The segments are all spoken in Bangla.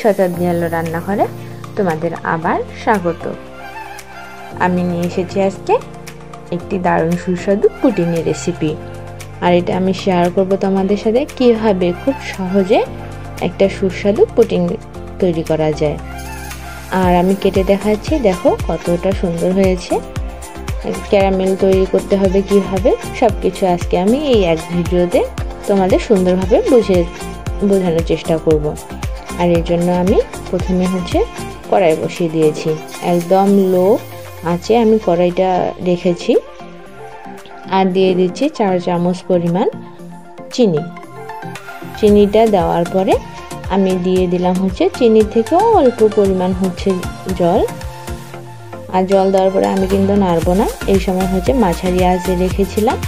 শতাব্দী আলো রান্নাঘরে তোমাদের আবার স্বাগত। আমি নিয়ে এসেছি আজকে একটি দারুণ সুস্বাদু পুডিংয়ের রেসিপি, আর এটা আমি শেয়ার করব তোমাদের সাথে কিভাবে খুব সহজে একটা সুস্বাদু পুডিং তৈরি করা যায়। আর আমি কেটে দেখাচ্ছি, দেখো কতটা সুন্দর হয়েছে। ক্যারামেল তৈরি করতে হবে কিভাবে সবকিছু আজকে আমি এই এক ভিডিওতে তোমাদের সুন্দরভাবে বোঝানোর চেষ্টা করব। আর এর জন্য আমি প্রথমে কড়াই বসিয়ে দিয়েছি, একদম লো আঁচে আমি কড়াইটা রেখেছি। আর দিয়ে দিচ্ছি 4 চামচ পরিমাণ চিনিটা দেওয়ার পরে আমি দিয়ে দিলাম চিনি থেকেও অল্প পরিমাণ জল। আর জল দেওয়ার পরে আমি কিন্তু নাড়বো না, এই সময় মাঝারি আঁচে রেখেছিলাম।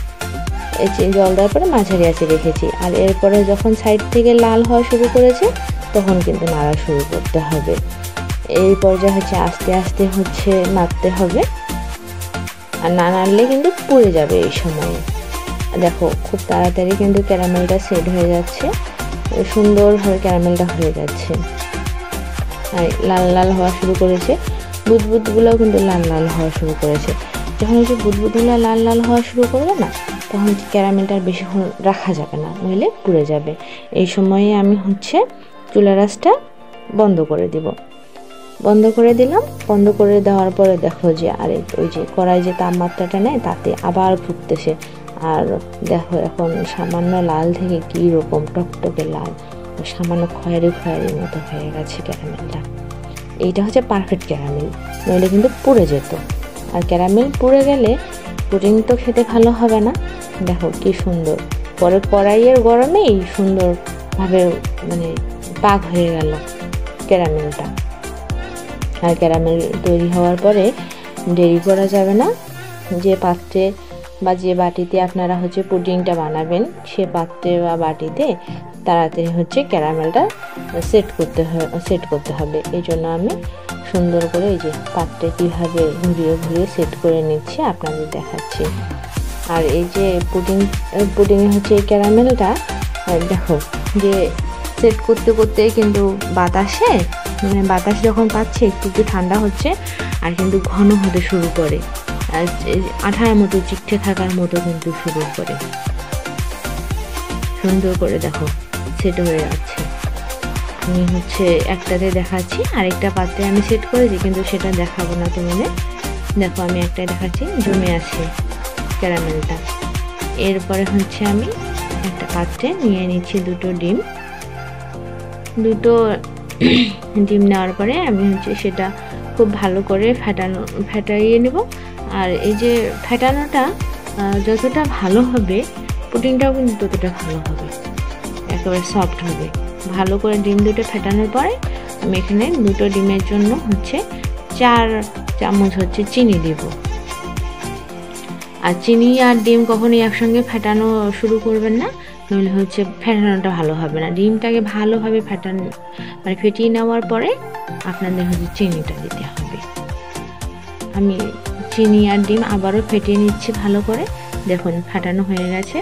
জল দেওয়ার পরে মাঝারি আঁচে রেখেছি। আর এরপরে যখন সাইড থেকে লাল হওয়া শুরু করেছে তখন কিন্তু নাড়া শুরু করতে হবে। এই পর্যায়ে আস্তে আস্তে নাড়তে হবে, আর না নাড়লে কিন্তু পুড়ে যাবে। এই সময়ে দেখো খুব তাড়াতাড়ি কিন্তু ক্যারামেলটা সেট হয়ে যাচ্ছে, সুন্দরভাবে ক্যারামেলটা হয়ে যাচ্ছে। আর লাল লাল হওয়া শুরু করেছে, বুদবুদগুলোও কিন্তু লাল লাল হওয়া শুরু করেছে। যখন বুদবুদগুলো লাল লাল হওয়া শুরু করবে না, তখন ক্যারামেলটা বেশিক্ষণ রাখা যাবে না, নইলে পুড়ে যাবে। এই সময়ে আমি চুলার আঁচটা বন্ধ করে দিব। বন্ধ করে দিলাম। বন্ধ করে দেওয়ার পরে দেখো আর কড়াই তাপমাত্রাটা নেয় তাতে আবার ফুটতেছে। আর দেখো এখন সামান্য লাল থেকে কি রকম টকটকে লাল, সামান্য খয়েরি মতো হয়ে গেছে ক্যারামেলটা। এইটা পারফেক্ট ক্যারামেল, নইলে কিন্তু পুড়ে যেত। আর ক্যারামেল পুড়ে গেলে পুডিং তো খেতে ভালো হবে না। দেখো কি সুন্দর, পরে কড়াইয়ের গরমেই সুন্দরভাবে পাক হয়ে গেল ক্যারামেলটা। আর ক্যারামেল তৈরি হওয়ার পরে দেরি করা যাবে না। যে পাত্রে বা যে বাটিতে আপনারা পুডিংটা বানাবেন, সে পাত্রে বা বাটিতে তাড়াতাড়ি ক্যারামেলটা সেট করতে হবে। এই জন্য আমি সুন্দর করে পাত্রে কীভাবে ঘুরিয়ে সেট করে নিচ্ছি আপনাদের দেখাচ্ছি। আর এই যে পুডিংয়ে এই ক্যারামেলটা দেখো সেট করতে করতে কিন্তু বাতাস যখন পাচ্ছে একটু ঠান্ডা হচ্ছে, আর কিন্তু ঘন হতে শুরু করে, আর আঠার মতো চিকটে থাকার মতো কিন্তু শুরু করে। সুন্দর করে দেখো সেট হয়ে যাচ্ছে। আমি একটাতে দেখাচ্ছি, আরেকটা পাত্রে আমি সেট করেছি, কিন্তু সেটা দেখাবো না তোমাদের। দেখো আমি একটাই দেখাচ্ছি, জমে আছে ক্যারামেলটা। এরপরে আমি একটা পাত্রে নিয়ে নিচ্ছি দুটো ডিম নেওয়ার পরে আমি সেটা খুব ভালো করে ফেটাইয়ে নেব। আর এই যে ফেটানোটা যতটা ভালো হবে, পুডিংটাও কিন্তু ততটা ভালো হবে, একেবারে সফট হবে। ভালো করে ডিম দুটো ফেটানোর পরে আমি এখানে দুটো ডিমের জন্য 4 চামচ চিনি দেব। আর চিনি আর ডিম কখনোই একসঙ্গে ফেটানো শুরু করবেন না, নইলে ফেটানোটা ভালো হবে না। ডিমটাকে ভালোভাবে ফেটিয়ে নেওয়ার পরে আপনাদের চিনিটা দিতে হবে। আমি চিনি আর ডিম আবারও ফেটিয়ে নিচ্ছি ভালো করে। দেখুন ফেটানো হয়ে গেছে।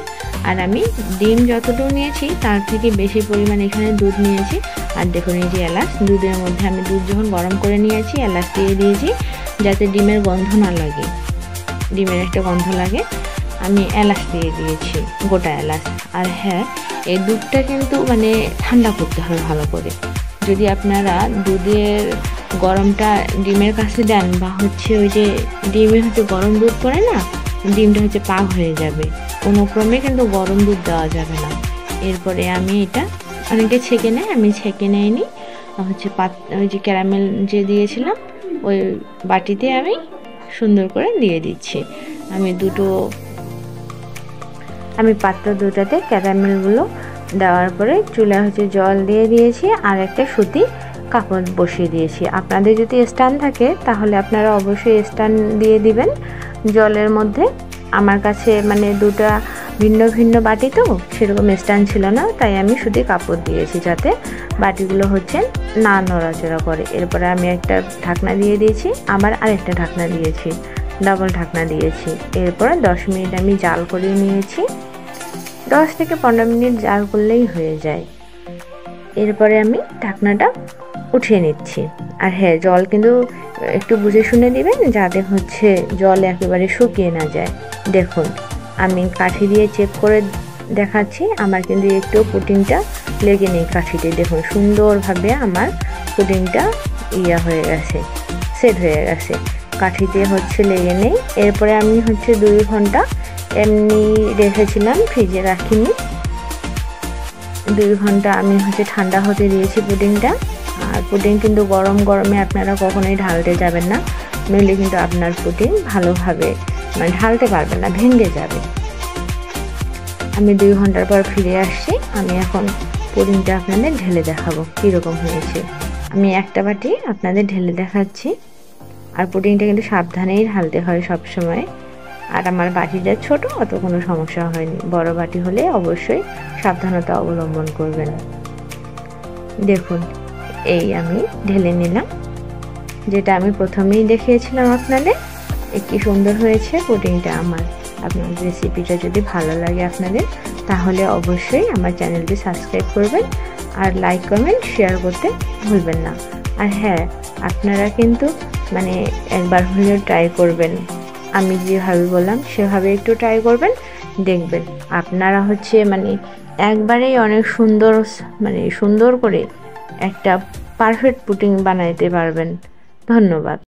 আর আমি ডিম যতটুকু নিয়েছি তার থেকে বেশি পরিমাণ এখানে দুধ নিয়েছি। আর দেখুন এই যে এলাচ, দুধের মধ্যে আমি দুধ যখন গরম করে নিয়েছি এলাচ দিয়ে দিয়েছি, যাতে ডিমের গন্ধ না লাগে। ডিমের একটা গন্ধ লাগে, আমি এলাচ দিয়ে দিয়েছি, গোটা এলাচ। আর হ্যাঁ, এই দুধটা কিন্তু ঠান্ডা করতে হবে ভালো করে। যদি আপনারা দুধের গরমটা ডিমের কাছে দেন, বা ওই যে ডিমে গরম দুধ পড়ে না, ডিমটা পাক হয়ে যাবে। কোনো ক্রমে কিন্তু গরম দুধ দেওয়া যাবে না। এরপরে আমি এটা অনেকে ছেঁকে নেয়, আমি ছেঁকে নেইনি। ওই যে ক্যারামেল যে দিয়েছিলাম ওই বাটিতে আমি সুন্দর করে দিয়ে দিচ্ছি। আমি পাত্র দুটাতে ক্যারামেলগুলো দেওয়ার পরে চুলা জল দিয়ে দিয়েছি, আর একটা সুতি কাপড় বসিয়ে দিয়েছি। আপনাদের যদি স্ট্যান্ড থাকে তাহলে আপনারা অবশ্যই স্ট্যান্ড দিয়ে দিবেন জলের মধ্যে। আমার কাছে দুটা ভিন্ন ভিন্ন বাটি, তো সেরকম স্ট্যান্ড ছিল না, তাই আমি সুতি কাপড় দিয়েছি যাতে বাটিগুলো না নড়াচড়া করে। এরপরে আমি একটা ঢাকনা দিয়ে দিয়েছি, আবার আরেকটা ঢাকনা দিয়েছি, ডাবল ঢাকনা দিয়েছি। এরপরে 10 মিনিট আমি জাল করে নিয়েছি। 10 থেকে 15 মিনিট জাল করলেই হয়ে যায়। এরপরে আমি ঢাকনাটা উঠিয়ে নিচ্ছি। আর হ্যাঁ, জল কিন্তু একটু বুঝে শুনে দিবেন যাতে হচ্ছে জল একেবারে শুকিয়ে না যায়। দেখুন আমি কাঠি দিয়ে চেক করে দেখাচ্ছি, আমার কিন্তু একটু পুডিংটা লেগে নেই কাঠিতে। দেখুন সুন্দরভাবে আমার পুডিংটা হয়ে গেছে, সেট হয়ে গেছে, কাঠিতে হচ্ছে লেগে নেই। এরপরে আমি হচ্ছে 2 ঘন্টা এমনি রেখেছিলাম, ফ্রিজে রাখিনি। 2 ঘন্টা আমি হচ্ছে ঠান্ডা হতে দিয়েছি পুডিংটা। আর পুডিং কিন্তু গরম গরমে আপনারা কখনোই ঢালতে যাবেন না, নইলে কিন্তু আপনার পুডিং ভালোভাবে মানে ঢালতে পারবেন না, ভেঙে যাবে। আমি 2 ঘন্টার পর ফিরে আসছি। আমি এখন পুডিংটা আপনাদের ঢেলে দেখাবো কীরকম হয়েছে। আমি একটা বাটি আপনাদের ঢেলে দেখাচ্ছি। আর পুডিংটা কিন্তু সাবধানেই ঢালতে হয় সব সময়। আর আমার বাটিটা ছোট, অত কোনো সমস্যা হয়নি। বড় বাটি হলে অবশ্যই সাবধানতা অবলম্বন করবেন। দেখুন এই আমি ঢেলে নিলাম, যেটা আমি প্রথমেই দেখিয়েছিলাম আপনাদের। কি সুন্দর হয়েছে পুডিংটা আমার। আপনার রেসিপিটা যদি ভালো লাগে আপনাদের, তাহলে অবশ্যই আমার চ্যানেলটি সাবস্ক্রাইব করবেন আর লাইক কমেন্ট শেয়ার করতে ভুলবেন না। আর হ্যাঁ, আপনারা কিন্তু মানে একবার হলেও ট্রাই করবেন। আমি যেভাবে বললাম সেভাবে একটু ট্রাই করবেন, দেখবেন আপনারা হচ্ছে মানে একবারেই অনেক সুন্দর মানে সুন্দর করে একটা পারফেক্ট পুডিং বানাইতে পারবেন। ধন্যবাদ।